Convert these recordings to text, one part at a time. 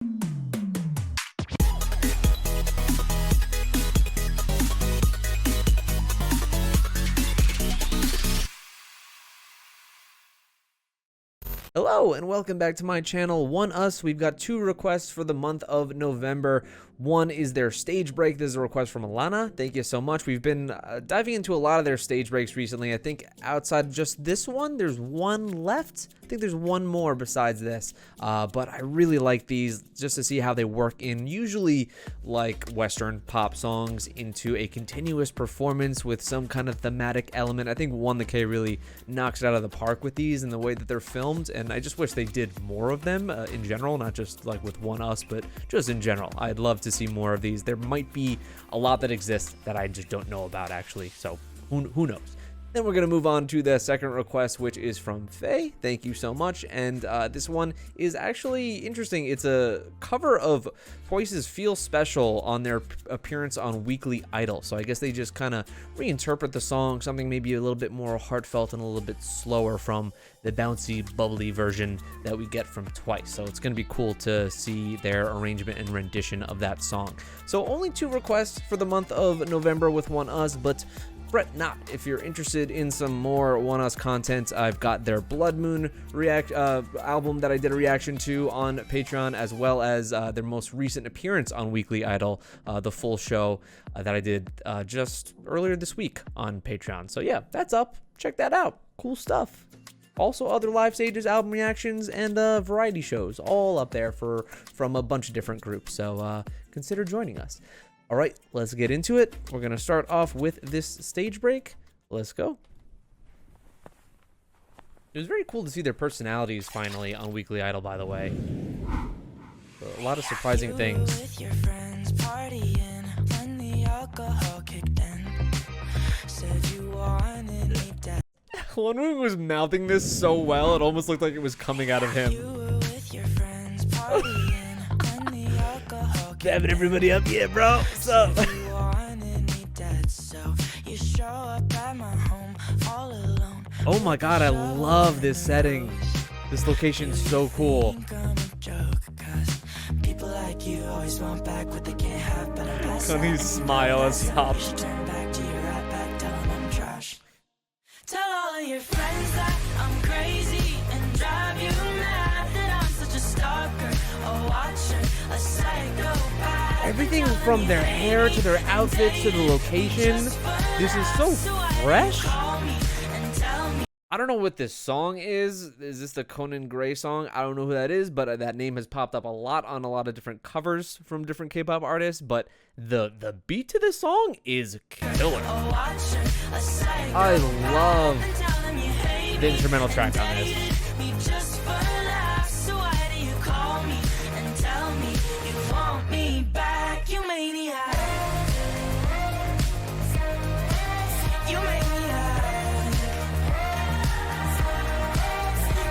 Hello and welcome back to my channel, ONEUS. We've got two requests for the month of November. One is their stage break. This is a request from Alana. Thank you so much. We've been diving into a lot of their stage breaks recently. I think outside of just this one, there's one left. I think there's one more besides this, but I really like these just to see how they work in usually like Western pop songs into a continuous performance with some kind of thematic element. I think One the K really knocks it out of the park with these and the way that they're filmed, and I just wish they did more of them in general, not just like with ONEUS, but just in general. I'd love to see more of these. There might be a lot that exist that I just don't know about actually, so who knows. Then we're going to move on to the second request, which is from Faye. Thank you so much. And this one is actually interesting. It's a cover of Twice's Feel Special on their appearance on Weekly Idol. So I guess they just kind of reinterpret the song, something maybe a little bit more heartfelt and a little bit slower from the bouncy, bubbly version that we get from Twice. So it's going to be cool to see their arrangement and rendition of that song. So only two requests for the month of November with ONEUS, but fret not if you're interested in some more ONEUS content. I've got their Blood Moon album that I did a reaction to on Patreon, as well as their most recent appearance on Weekly Idol, the full show that I did just earlier this week on Patreon. So yeah, that's up. Check that out. Cool stuff. Also, other live stages, album reactions, and variety shows, all up there from a bunch of different groups. So consider joining us. All right, let's get into it. We're going to start off with this stage break. Let's go. It was very cool to see their personalities finally on Weekly Idol, by the way. A lot of surprising things. With your friends partying when the alcohol kicked in. Said you wanted me dead. ONEUS was mouthing this so well, it almost looked like it was coming out of him. Dabbing everybody up, yeah, bro. What's up? Oh my god, I love this setting. This location's so cool. Connie's smile has stopped. Tell all of your friends that I'm crazy and drive you mad, that I'm such a stalker, a watcher, a psychopath. Everything from their hair to their outfits to the location, this is so fresh. I don't know what this song is. Is this the Conan Gray song? I don't know who that is, but that name has popped up a lot on a lot of different covers from different K-pop artists. But the beat to this song is killer. I love the instrumental track on this.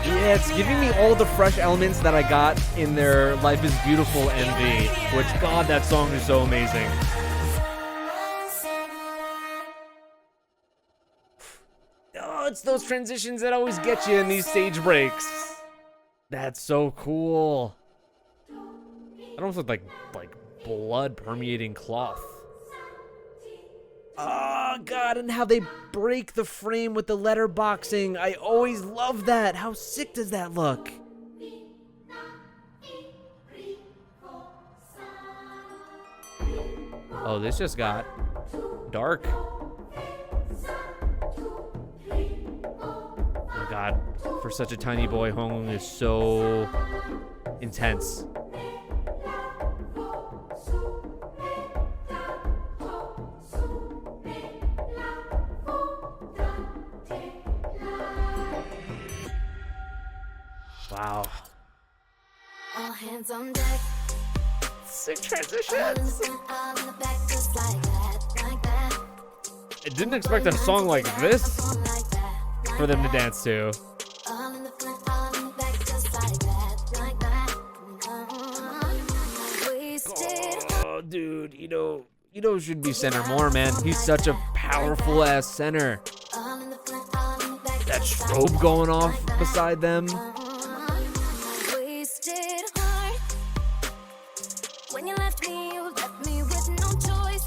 Yeah, it's giving me all the fresh elements that I got in their Life is Beautiful MV, which, God, that song is so amazing. Oh, it's those transitions that always get you in these stage breaks. That's so cool. It almost looked like blood permeating cloth. Oh, God, and how they break the frame with the letterboxing. I always love that. How sick does that look? Oh, this just got dark. Oh, God. For such a tiny boy, Hong is so intense. Wow. All hands on deck. Sick transitions. I didn't expect a song like this for them to dance to. Oh, dude, Leedo should be center more, man. He's such a powerful ass center. That strobe going off beside them. When you left me with no choice.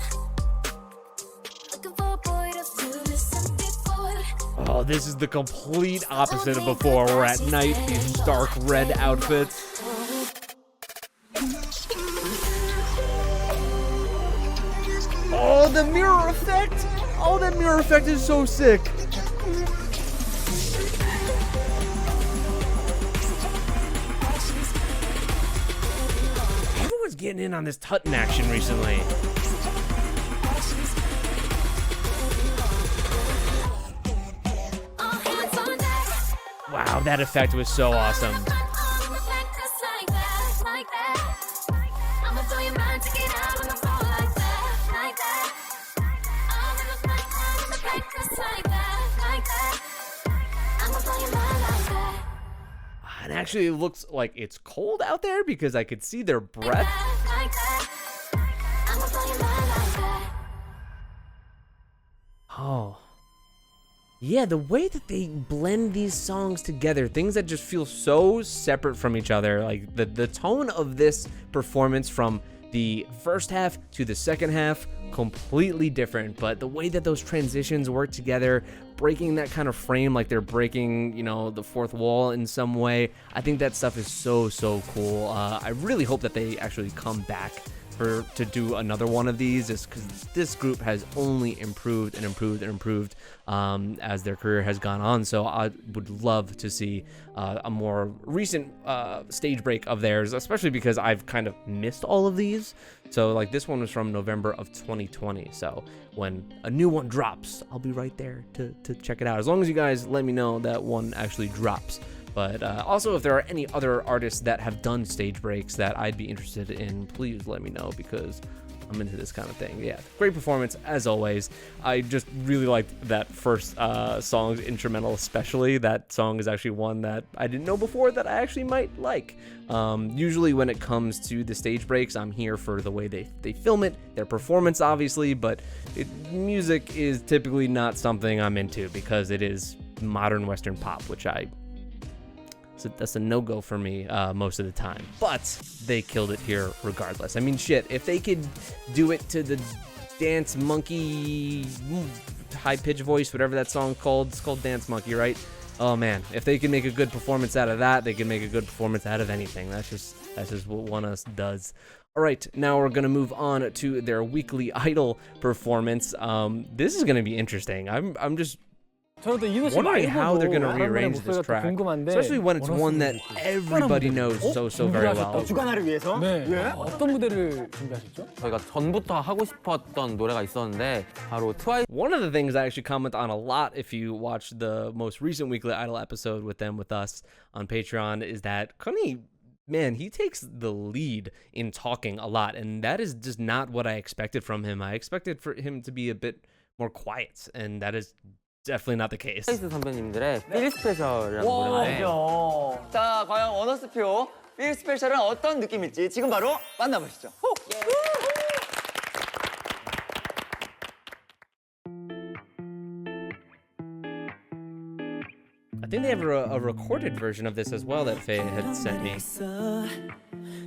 Looking for a boy to feel this empty void. Oh, this is the complete opposite of before. We're at night in stark red outfits. Oh, the mirror effect! Oh, that mirror effect is so sick. Everyone's getting in on this Tutton action recently. Wow, that effect was so awesome. And actually it looks like it's cold out there because I could see their breath. Oh. Yeah, the way that they blend these songs together, things that just feel so separate from each other, like the tone of this performance from the first half to the second half, completely different, but the way that those transitions work together, breaking that kind of frame like they're breaking, you know, the fourth wall in some way, I think that stuff is so cool. I really hope that they actually come back to do another one of these, just because this group has only improved and improved and improved as their career has gone on. So I would love to see a more recent stage break of theirs, especially because I've kind of missed all of these. So like this one was from November of 2020. So when a new one drops, I'll be right there to check it out, as long as you guys let me know that one actually drops. But also, if there are any other artists that have done stage breaks that I'd be interested in, please let me know, because I'm into this kind of thing. Yeah, great performance as always. I just really liked that first song's instrumental, especially. That song is actually one that I didn't know before that I actually might like. Usually when it comes to the stage breaks, I'm here for the way they film it, their performance obviously, but music is typically not something I'm into because it is modern Western pop, which that's a no-go for me most of the time. But they killed it here regardless. I mean, shit, if they could do it to the Dance Monkey high-pitched voice, whatever that song called, it's called Dance Monkey, right? Oh man, if they can make a good performance out of that, they can make a good performance out of anything. That's just what ONEUS does. All right, now we're gonna move on to their weekly idol performance. This is gonna be interesting. I'm just wondering how they're going to rearrange this track, especially when it's one that everybody knows so very well. 어떤 무대를 준비하셨죠? 저희가 전부터 하고 싶었던 노래가 있었는데 바로 트와이스. One of the things I actually comment on a lot if you watch the most recent Weekly Idol episode with us on Patreon is that Kunny, man, he takes the lead in talking a lot, and that is just not what I expected from him. I expected for him to be a bit more quiet, and that is definitely not the case. 트와이스 선배님들의 필 스페셜이라는 노래인데. 자, 과연 원어스표 필 스페셜은 어떤 느낌일지 지금 바로 만나보시죠. I think they have a recorded version of this as well that Faye had sent me.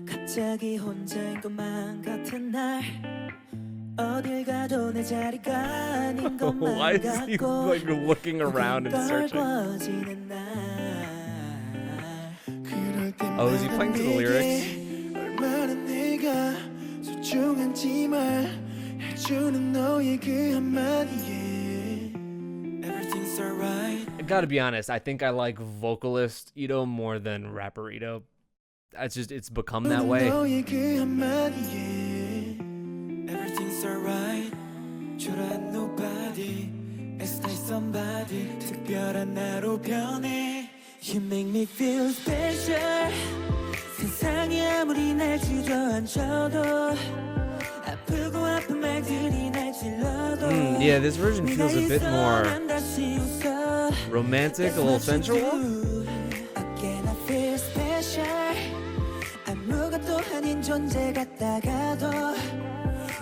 갑자기 혼자인 것만 같은 날 어딜 가도 내 자리가 아닌 것만 Why is he like looking around and searching? Oh, is he playing to the lyrics? 얼마나 네가 소중한지 말해주는 너의 그 한마디에 Everything's alright. I gotta be honest, I think I like Vocalist Leedo more than rapper Leedo. It's become that way. Everything's alright. 초라한 nobody. It's like somebody. 특별한 나로 변해. You make me feel special. 세상이 아무리 날 주저앉혀도 아프고 아픈 말들이 날 찔러도 Yeah, this version feels a bit more romantic, a little sensual. Again I feel special. 아무것도 아닌 존재 같다가도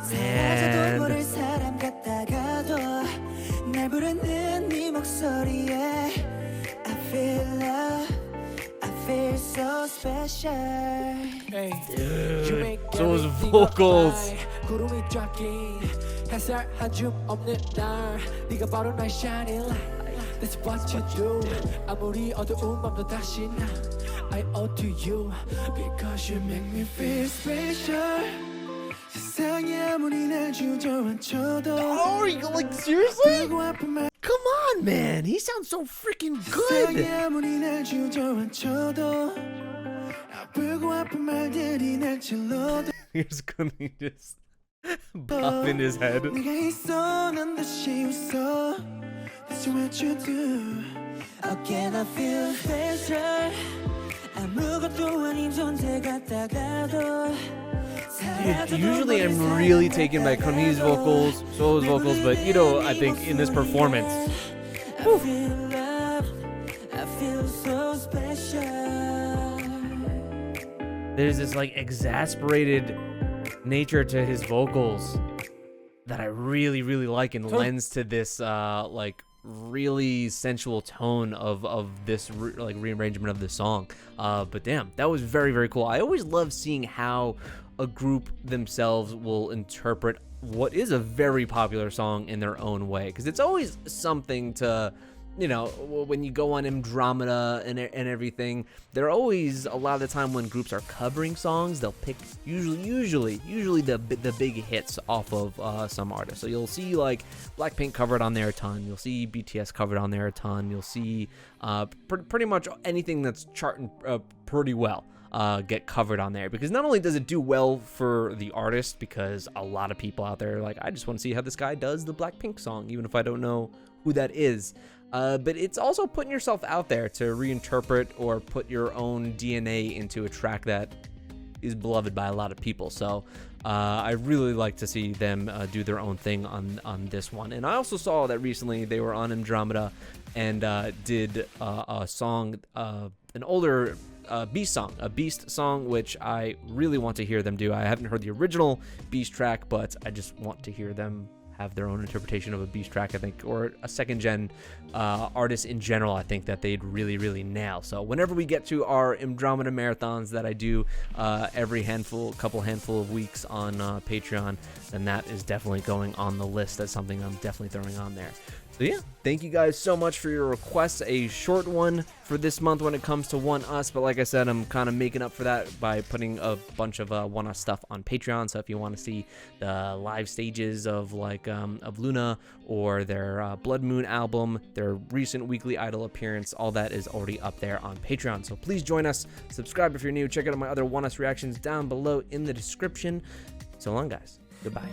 사라져도 모를 사람 같다가도 날 부르는 네 목소리에 I feel love, I feel so special. Dude. So those vocals. 구름이 쫙 낀 햇살 한 줌 없는 날 네가 바로 나의 shining light. That's what you do. 아무리 어두운 밤도 다시 나 I owe to you because you make me feel special. 세상이 아무리 날 주저앉혀도 Oh, like seriously? 불고 아픈 말 Come on, man. He sounds so freaking 세상이 good. 아무리 날 주저앉혀도 불고 아픈 말들이 날 찔러도 Here's Connie just bobbing his head. 네가 있어 난 다시 웃어 That's what you do How can I feel special 아무것도 아닌 존재 같다가도 Usually I'm really taken by Connie's vocals, Solo's vocals, but I think in this performance, I feel loved I feel so special there's this like exasperated nature to his vocals that I really, really like and lends to this like really sensual tone of this like rearrangement of the song. But damn, that was very, very cool. I always love seeing how a group themselves will interpret what is a very popular song in their own way, because it's always something to, when you go on Andromeda and everything, they're always, a lot of the time when groups are covering songs, they'll pick usually the big hits off of some artists. So you'll see like Blackpink covered on there a ton. You'll see BTS covered on there a ton. You'll see pretty much anything that's charting pretty well get covered on there, because not only does it do well for the artist, because a lot of people out there are like, I just want to see how this guy does the Blackpink song, even if I don't know who that is. But it's also putting yourself out there to reinterpret or put your own DNA into a track that is beloved by a lot of people. So I really like to see them do their own thing on this one. And I also saw that recently they were on Andromeda and did a song, an older Beast song, a Beast song, which I really want to hear them do. I haven't heard the original Beast track, but I just want to hear them have their own interpretation of a Beast track, I think, or a second gen artist in general. I think that they'd really, really nail. So whenever we get to our Andromeda marathons that I do every couple handful of weeks on Patreon, then that is definitely going on the list. That's something I'm definitely throwing on there. So yeah, thank you guys so much for your requests. A short one for this month when it comes to ONEUS, but like I said, I'm kind of making up for that by putting a bunch of ONEUS stuff on Patreon. So if you want to see the live stages of of Luna, or their Blood Moon album, their recent weekly Idol appearance, all that is already up there on Patreon. So please join us, subscribe if you're new, check out my other ONEUS reactions down below in the description. So long, guys. Goodbye.